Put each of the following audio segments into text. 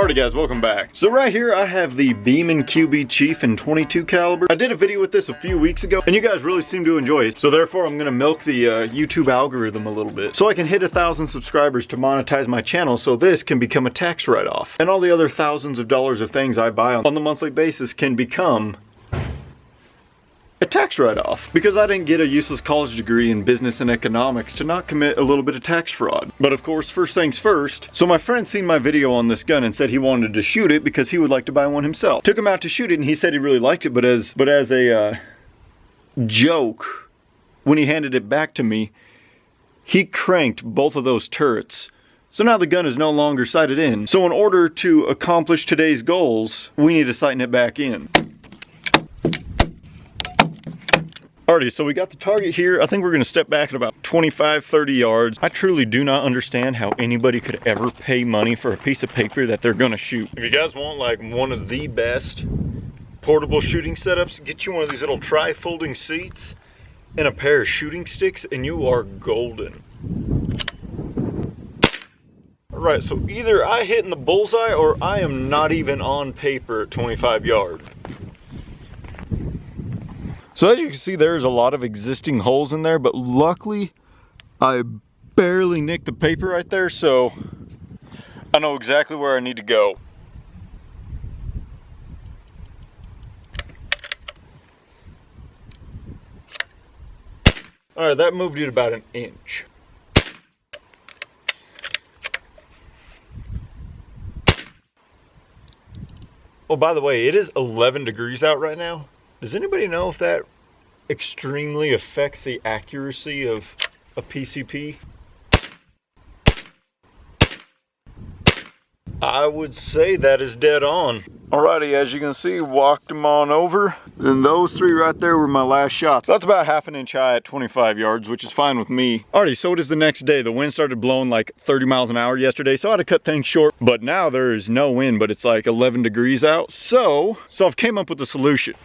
Alrighty guys, welcome back. So right here I have the Beeman QB Chief in 22 caliber. I did a video with this a few weeks ago and you guys really seem to enjoy it. So therefore I'm gonna milk the YouTube algorithm a little bit so I can hit 1,000 subscribers to monetize my channel so this can become a tax write-off. And all the other thousands of dollars of things I buy on the monthly basis can become a tax write-off, because I didn't get a useless college degree in business and economics to not commit a little bit of tax fraud. But of course, first things first. So my friend seen my video on this gun and said he wanted to shoot it because he would like to buy one himself. Took him out to shoot it and he said he really liked it, but as a joke, when he handed it back to me, he cranked both of those turrets. So now the gun is no longer sighted in. So in order to accomplish today's goals, we need to sighten it back in. Alrighty, so we got the target here. I think we're gonna step back at about 25-30 yards. I truly do not understand how anybody could ever pay money for a piece of paper that they're gonna shoot. If you guys want like one of the best portable shooting setups, get you one of these little tri-folding seats and a pair of shooting sticks and you are golden. Alright, so either I hit in the bullseye or I am not even on paper at 25 yards. So as you can see, there's a lot of existing holes in there, but luckily I barely nicked the paper right there, so I know exactly where I need to go. All right, that moved it about an inch. Oh, by the way, it is 11 degrees out right now. Does anybody know if that extremely affects the accuracy of a PCP? I would say that is dead on. Alrighty, as you can see, walked them on over. And those three right there were my last shots. So that's about ½ an inch high at 25 yards, which is fine with me. Alrighty, so it is the next day. The wind started blowing like 30 miles an hour yesterday, so I had to cut things short. But now there is no wind, but it's like 11 degrees out. So I've came up with a solution.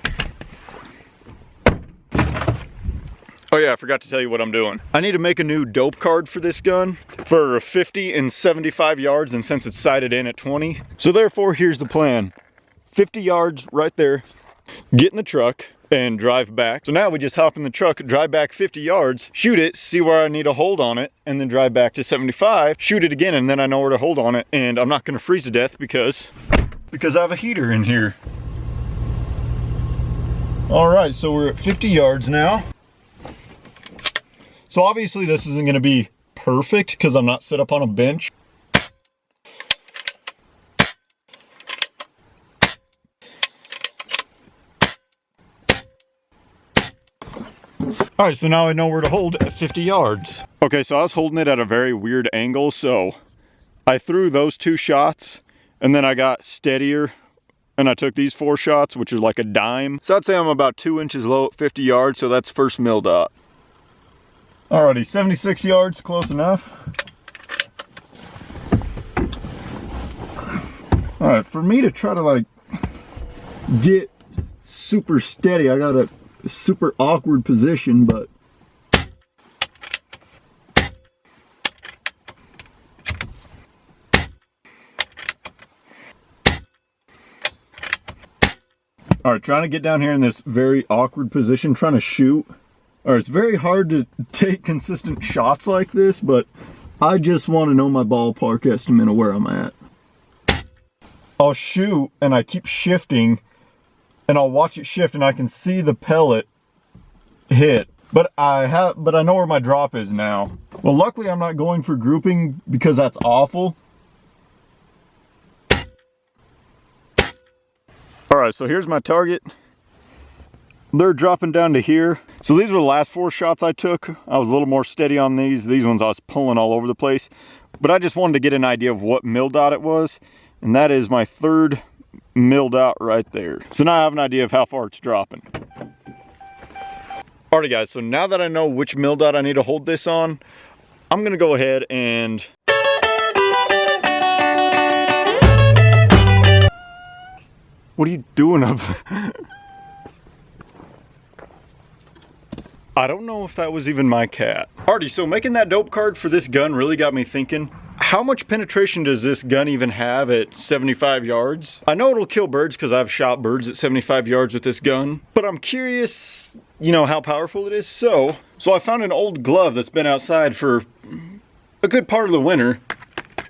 Oh yeah, I forgot to tell you what I'm doing. I need to make a new dope card for this gun for 50 and 75 yards, and since it's sighted in at 20. So therefore, here's the plan. 50 yards right there, get in the truck and drive back. So now we just hop in the truck, drive back 50 yards, shoot it, see where I need a hold on it, and then drive back to 75, shoot it again, and then I know where to hold on it, and I'm not gonna freeze to death because I have a heater in here. All right, so we're at 50 yards now. So obviously this isn't gonna be perfect because I'm not set up on a bench. All right, so now I know where to hold at 50 yards. Okay, so I was holding it at a very weird angle, so I threw those 2 shots and then I got steadier and I took these 4 shots, which is like a dime. So I'd say I'm about 2 inches low at 50 yards, so that's first mil dot. Alrighty, 76 yards, close enough. Alright, for me to try to like get super steady, I got a super awkward position, but alright, trying to get down here in this very awkward position, trying to shoot. Alright, it's very hard to take consistent shots like this, but I just want to know my ballpark estimate of where I'm at. I'll shoot and I keep shifting and I'll watch it shift and I can see the pellet hit. But I know where my drop is now. Well, luckily I'm not going for grouping because that's awful. Alright, so here's my target. They're dropping down to here. So these were the last 4 shots I took. I was a little more steady on these. These ones I was pulling all over the place. But I just wanted to get an idea of what mil dot it was. And that is my 3rd mil dot right there. So now I have an idea of how far it's dropping. Alrighty guys, so now that I know which mil dot I need to hold this on, I'm gonna go ahead and what are you doing up there? I don't know if that was even my cat. Alrighty, so making that dope card for this gun really got me thinking, how much penetration does this gun even have at 75 yards? I know it'll kill birds because I've shot birds at 75 yards with this gun, but I'm curious, you know, how powerful it is. So I found an old glove that's been outside for a good part of the winter.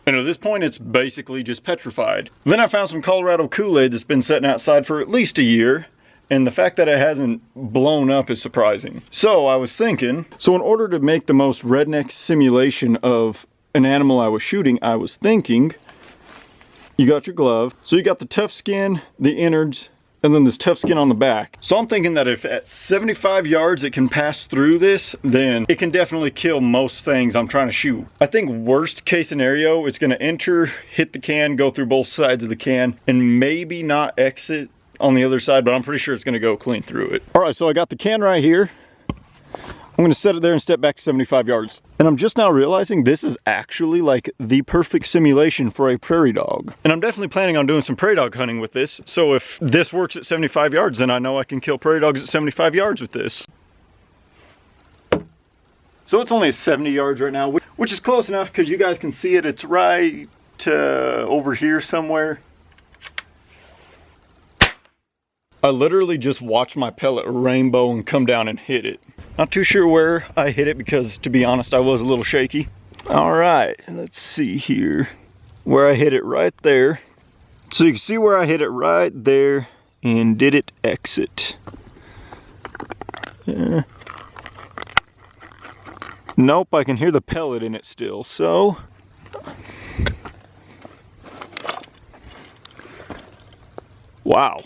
And at this point, it's basically just petrified. Then I found some Colorado Kool-Aid that's been sitting outside for at least a year. And the fact that it hasn't blown up is surprising. So I was thinking, so in order to make the most redneck simulation of an animal I was shooting, I was thinking, you got your glove. So you got the tough skin, the innards, and then this tough skin on the back. So I'm thinking that if at 75 yards it can pass through this, then it can definitely kill most things I'm trying to shoot. I think worst case scenario, it's gonna enter, hit the can, go through both sides of the can, and maybe not exit on the other side, but I'm pretty sure it's gonna go clean through it. All right, so I got the can right here. I'm gonna set it there and step back 75 yards. And I'm just now realizing this is actually like the perfect simulation for a prairie dog. And I'm definitely planning on doing some prairie dog hunting with this. So if this works at 75 yards, then I know I can kill prairie dogs at 75 yards with this. So it's only at 70 yards right now, which is close enough because you guys can see it. It's right over here somewhere. I literally just watched my pellet rainbow and come down and hit it. Not too sure where I hit it because, to be honest, I was a little shaky. All right, let's see here. Where I hit it right there. So you can see where I hit it right there and did it exit. Nope, I can hear the pellet in it still, so. Wow.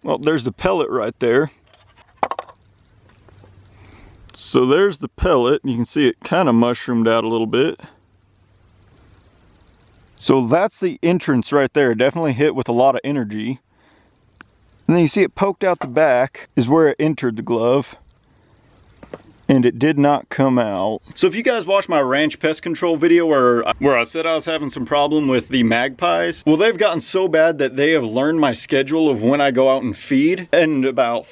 Well, there's the pellet right there. So there's the pellet. You can see it kind of mushroomed out a little bit. So that's the entrance right there. Definitely hit with a lot of energy. And then you see it poked out the back is where it entered the glove. And it did not come out. So if you guys watched my ranch pest control video where I said I was having some problem with the magpies, well, they've gotten so bad that they have learned my schedule of when I go out and feed. And about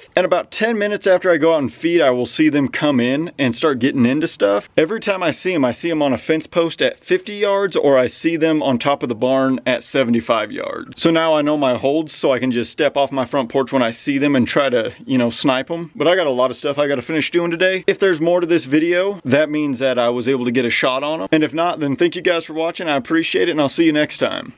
10 minutes after I go out and feed, I will see them come in and start getting into stuff. Every time I see them on a fence post at 50 yards or I see them on top of the barn at 75 yards. So now I know my holds, so I can just step off my front porch when I see them and try to, you know, snipe them. But I got a lot of stuff I got to finish doing today. If there's more to this video, that means that I was able to get a shot on them. And if not, then thank you guys for watching. I appreciate it, and I'll see you next time.